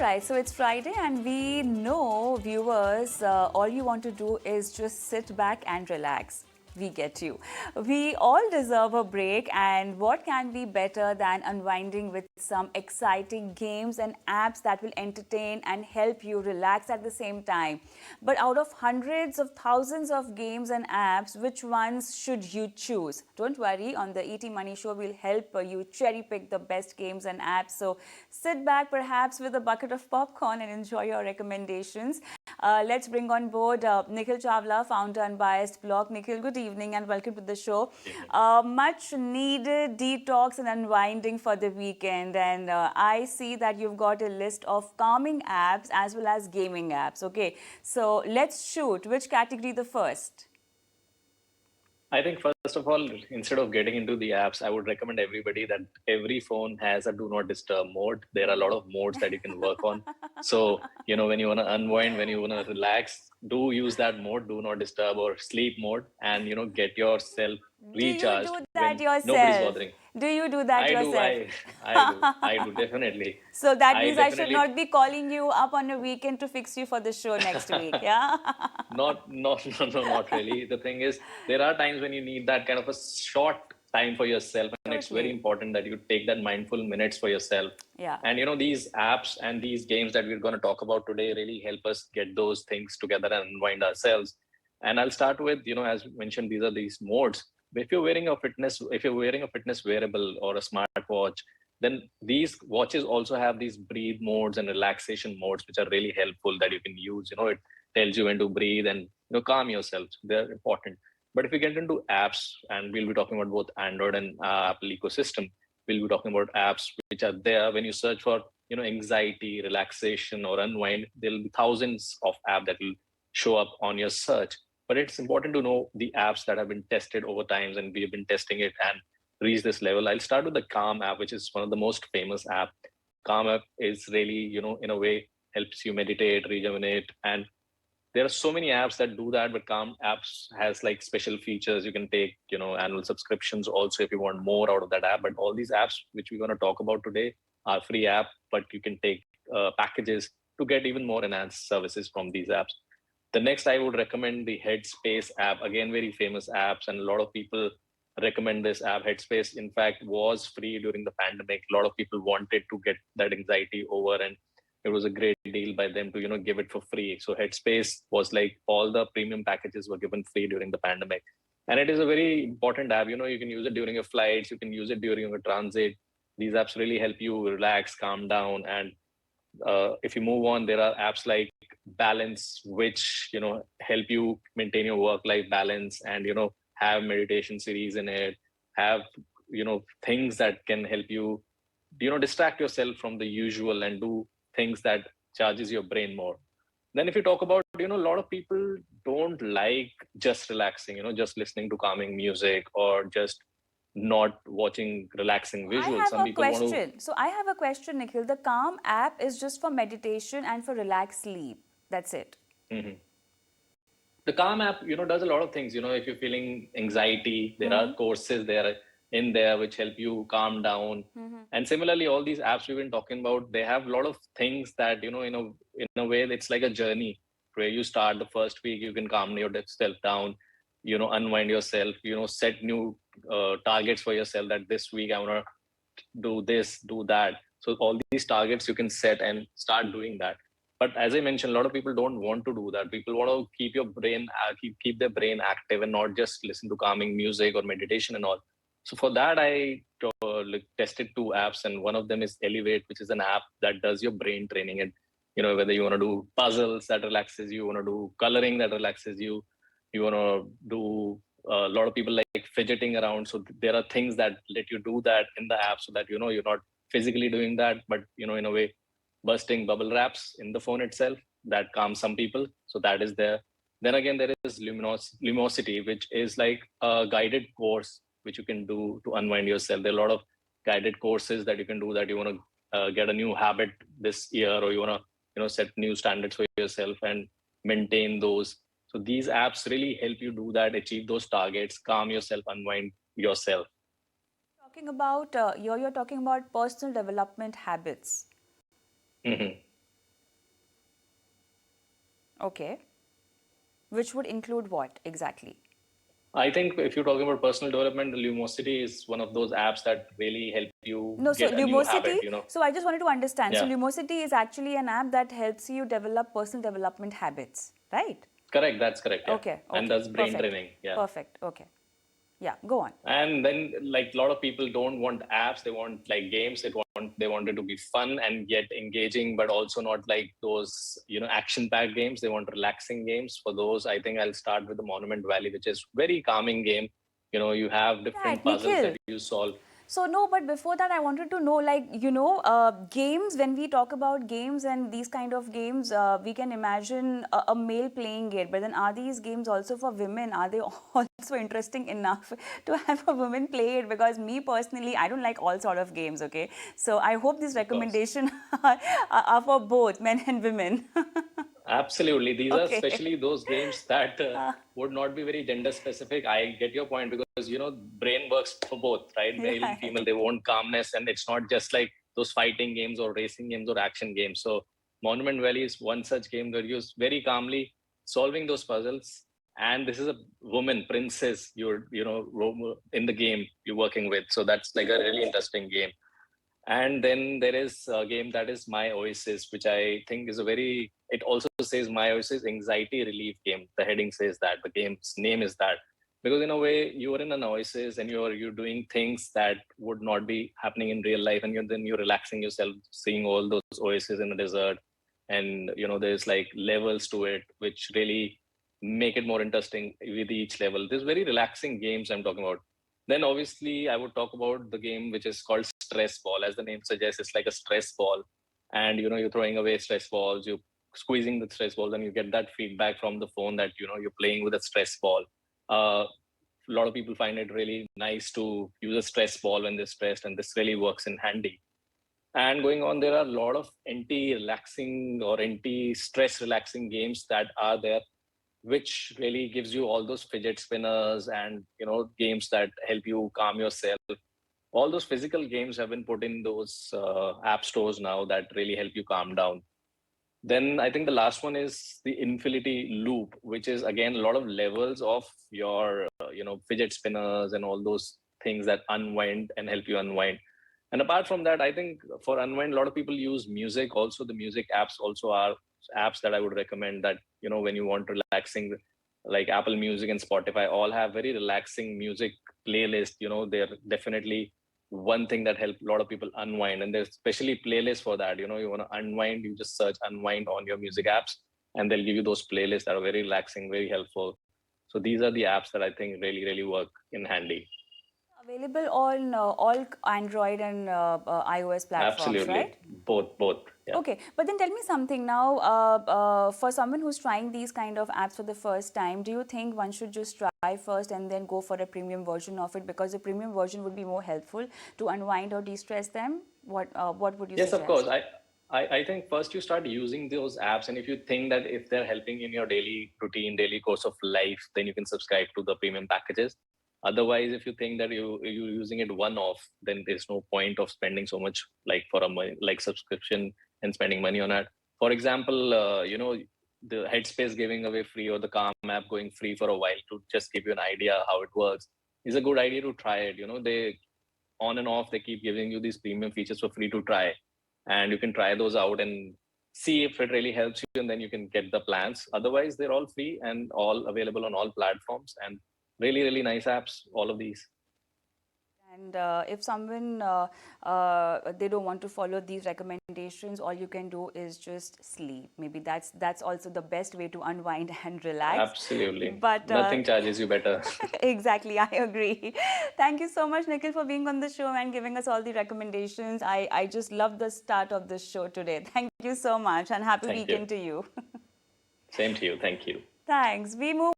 right, so it's Friday and we know, viewers, all you want to do is just sit back and relax. We get you. We all deserve a break, and what can be better than unwinding with some exciting games and apps that will entertain and help you relax at the same time? But out of hundreds of thousands of games and apps, which ones should you choose? Don't worry, on the ET Money Show, we'll help you cherry pick the best games and apps. So sit back, perhaps with a bucket of popcorn, and enjoy your recommendations. Let's bring on board Nikhil Chawla, founder Unbiased blog. Nikhil, good evening and welcome to the show. Much needed detox and unwinding for the weekend. And I see that you've got a list of calming apps as well as gaming apps. Okay, so let's shoot. Which category the first? I think first of all, instead of getting into the apps, I would recommend everybody that every phone has a do not disturb mode. There are a lot of modes that you can work on. So, when you want to unwind, when you want to relax, do use that mode, do not disturb or sleep mode, and, get yourself Do you recharged do that when nobody's yourself? bothering. Do you do that I do, yourself? I do definitely. So that I means I should definitely not be calling you up on a weekend to fix you for the show next week, yeah? no, not really. The thing is, there are times when you need that kind of a short time for yourself, and it's very Totally. important that you take that mindful minutes for yourself. Yeah. And these apps and these games that we're going to talk about today really help us get those things together and unwind ourselves. And I'll start with, as mentioned, these modes. If you're wearing a fitness wearable or a smartwatch, then these watches also have these breathe modes and relaxation modes, which are really helpful that you can use. It tells you when to breathe and calm yourself. They're important. But if you get into apps, and we'll be talking about both Android and Apple ecosystem, we'll be talking about apps which are there. When you search for anxiety, relaxation, or unwind, there'll be thousands of apps that will show up on your search. But it's important to know the apps that have been tested over times, and we have been testing it and reach this level. I'll start with the Calm app, which is one of the most famous app. Calm app is really, in a way, helps you meditate, rejuvenate, and there are so many apps that do that. But Calm apps has like special features. You can take, annual subscriptions also if you want more out of that app. But all these apps which we're going to talk about today are free app, but you can take packages to get even more enhanced services from these apps. The next, I would recommend the Headspace app. Again, very famous apps, and a lot of people recommend this app. Headspace, in fact, was free during the pandemic. A lot of people wanted to get that anxiety over, and it was a great deal by them to give it for free. So Headspace was like all the premium packages were given free during the pandemic, and it is a very important app. You can use it during your flights, you can use it during your transit. These apps really help you relax, calm down, and if you move on, there are apps like Balance, which help you maintain your work-life balance, and have meditation series in it, have things that can help you distract yourself from the usual and do things that charges your brain more. Then if you talk about a lot of people don't like just relaxing, just listening to calming music or just not watching relaxing I visuals. have Some a people want to. question. So I have a question, Nikhil. The Calm app is just for meditation and for relaxed sleep. That's it. Mhm. The Calm app does a lot of things. If you're feeling anxiety, there are courses there in there which help you calm down. And similarly, all these apps we've been talking about, they have a lot of things that in a way it's like a journey where you start the first week, you can calm yourself down, unwind yourself, set new targets for yourself, that this week I want to do this, do that. So all these targets you can set and start doing that. But as I mentioned, a lot of people don't want to do that. People want to keep your brain, keep their brain active and not just listen to calming music or meditation and all. So for that, I tested two apps, and one of them is Elevate, which is an app that does your brain training. And whether you want to do puzzles that relaxes you, want to do coloring that relaxes you, you want to do a lot of people like fidgeting around. So there are things that let you do that in the app, so that you're not physically doing that, but in a way bursting bubble wraps in the phone itself that calms some people. So that is there. Then again, there is Lumosity, which is like a guided course which you can do to unwind yourself. There are a lot of guided courses that you can do, that you want to get a new habit this year, or you want to set new standards for yourself and maintain those. So these apps really help you do that, achieve those targets, calm yourself, unwind yourself. You're talking about personal development habits. Mm-hmm. Okay. Which would include what exactly? I think if you're talking about personal development, Lumosity is one of those apps that really help you No, so get a new Lumosity, habit, you know. so I just wanted to understand. So Yeah, Lumosity is actually an app that helps you develop personal development habits, right? correct. That's correct. Yeah. Okay, And okay, that's brain perfect, training. Yeah. perfect, okay. Yeah, go on. And then like a lot of people don't want apps, they want like games, they want it to be fun and yet engaging, but also not like those, you know, action packed games. They want relaxing games. For those, I think I'll start with the Monument Valley, which is very calming game. You know, you have different That, puzzles that Nikhil. you solve. So no, but before that, I wanted to know, like, games. When we talk about games and these kind of games, we can imagine a male playing it. But then, are these games also for women? Are they also interesting enough to have a woman play it? Because me personally, I don't like all sort of games. Okay, so I hope these Of course. recommendations are for both men and women. Absolutely. These are Okay. especially those games that would not be very gender specific. I get your point because, you know, brain works for both, right? Male and Right. female, they want calmness. And it's not just like those fighting games or racing games or action games. So Monument Valley is one such game where you're very calmly solving those puzzles. And this is a woman, princess, you know, in the game you're working with. So that's like a really interesting game. And then there is a game that is My Oasis, which I think is a very, it also says My Oasis anxiety relief game. The heading says that, the game's name is that. Because in a way, you are in an oasis and you're doing things that would not be happening in real life, and then you're relaxing yourself, seeing all those oases in the desert, and you know there's like levels to it, which really make it more interesting with each level. There's very relaxing games I'm talking about. Then obviously I would talk about the game which is called stress ball. As the name suggests, it's like a stress ball, and you know you're throwing away stress balls, you're squeezing the stress balls, and you get that feedback from the phone that you know you're playing with a stress ball. A lot of people find it really nice to use a stress ball when they're stressed, and this really works in handy. And going on, there are a lot of anti-relaxing or anti-stress relaxing games that are there, which really gives you all those fidget spinners and you know games that help you calm yourself. All those physical games have been put in those app stores now that really help you calm down. Then I think the last one is the Infinity Loop, which is again a lot of levels of your you know fidget spinners and all those things that unwind and help you unwind. And apart from that, I think for unwind, a lot of people use music. Also, the music apps also are apps that I would recommend. That you know when you want relaxing, like Apple Music and Spotify, all have very relaxing music playlist. You know, they're definitely one thing that help a lot of people unwind, and there's especially playlists for that. You know, you want to unwind, you just search unwind on your music apps, and they'll give you those playlists that are very relaxing, very helpful. So these are the apps that I think really work in handy. Available on all Android and iOS platforms, Absolutely, right? both. Yeah. Okay, but then tell me something now. For someone who's trying these kind of apps for the first time, do you think one should just try first and then go for a premium version of it, because the premium version would be more helpful to unwind or de-stress them? What would you Yes, of course. suggest? I think first you start using those apps, and if you think that if they're helping in your daily routine, daily course of life, then you can subscribe to the premium packages. Otherwise, if you think that you're using it one off, then there's no point of spending so much like for a like subscription and spending money on it. For example, you know the Headspace giving away free or the Calm app going free for a while to just give you an idea how it works is a good idea to try it. You know they on and off they keep giving you these premium features for free to try, and you can try those out and see if it really helps you, and then you can get the plans. Otherwise they're all free and all available on all platforms, and really nice apps, all of these. And if someone they don't want to follow these recommendations, all you can do is just sleep. Maybe that's also the best way to unwind and relax. Absolutely, But nothing charges you better. exactly, I agree. Thank you so much, Nikhil, for being on the show and giving us all the recommendations. I just love the start of this show today. Thank you so much, and happy Thank you. weekend to you. Same to you. Thank you. Thanks. We move